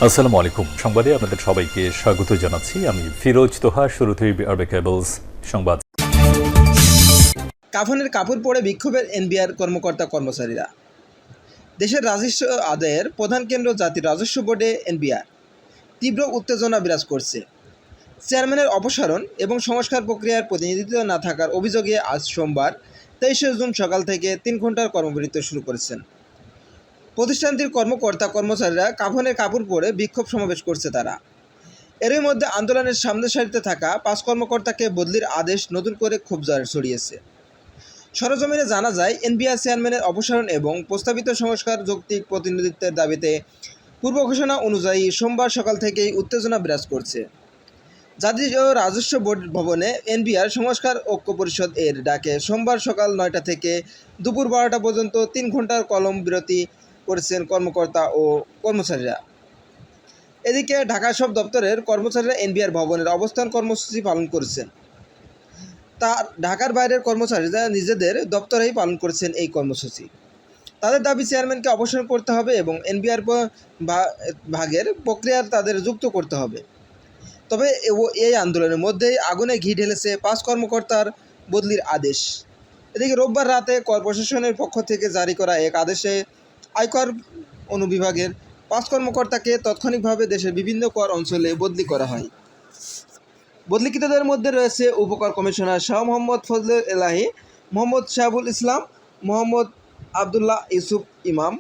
আসসালামু আলাইকুম। সংবাদে আপনাদের সবাইকে স্বাগত জানাচ্ছি। আমি ফিরোজ তোহা। শুরুতেই আরবে কেবলস সংবাদ। কাফনের কাপড় পরে বিক্ষোভের এনবিআর কর্মকর্তা কর্মচারীরা। দেশের রাজস্ব আদায়ের প্রধান কেন্দ্র জাতীয় রাজস্ব বোর্ডে এনবিআর তীব্র উত্তেজনা বিরাজ করছে। চেয়ারম্যানের অপসারণ এবং সংস্কার প্রক্রিয়ার প্রতিনিধিত্ব না থাকার অভিযোগে আজ সোমবার 23শে জুন সকাল থেকে 3 ঘন্টার কর্মবিরতি শুরু করেছেন। প্রতিষ্ঠানটির কর্মকর্তা কর্মচারীরা কাফনের কাপড় পরে বিক্ষোভ সমাবেশ করছে। তারা এরই মধ্যে আন্দোলনের সামনের সারিতে থাকা 5 কর্মকর্তাকে বদলির আদেশ নতুন করে ক্ষোভ ছড়িয়েছে। সরেজমিনে জানা যায়, এনবিআর চেয়ারম্যানের অপসারণ এবং প্রস্তাবিত সংস্কার যৌক্তিক প্রতিনিধিত্বের দাবিতে পূর্ব ঘোষণা অনুযায়ী সোমবার সকাল থেকেই উত্তেজনা বিরাজ করছে। জাতীয় রাজস্ব বোর্ড ভবনে এনবিআর সংস্কার ঐক্য পরিষদ এর ডাকে সোমবার সকাল 9টা থেকে দুপুর 12টা পর্যন্ত 3 ঘন্টার কলম বিরতি করেছেন কর্মকর্তা ও কর্মচারীরা। এদিকে ঢাকার সব দপ্তরের কর্মচারীরা এনবিআর ভবনের অবস্থান কর্মসূচি পালন করেছেন। ঢাকার বাইরের কর্মচারীরা নিজেদের দপ্তরেই পালন করেছেন এই কর্মসূচি। তাদের দাবি, চেয়ারম্যানকে অবসর করতে হবে এবং এনবিআর ভাগের প্রক্রিয়ার তাদের যুক্ত করতে হবে। তবে এই আন্দোলনের মধ্যেই আগুনে ঘি ঢেলেছে 5 কর্মকর্তার বদলির আদেশ। এদিকে রোববার রাতে কর প্রশাসনের পক্ষ থেকে জারি করা এক আদেশে আয়কর অনুবিভাগের 5 কর্মকর্তাকে তাৎক্ষণিকভাবে দেশের বিভিন্ন কর অঞ্চলে বদলি করা হয়। বদলিকৃতদের মধ্যে রয়েছে উপকর কমিশনার শাহ মোহাম্মদ ফজলুল এলাহি, মোহাম্মদ শাহাবুল ইসলাম, মোহাম্মদ আবদুল্লাহ ইউসুফ ইমাম,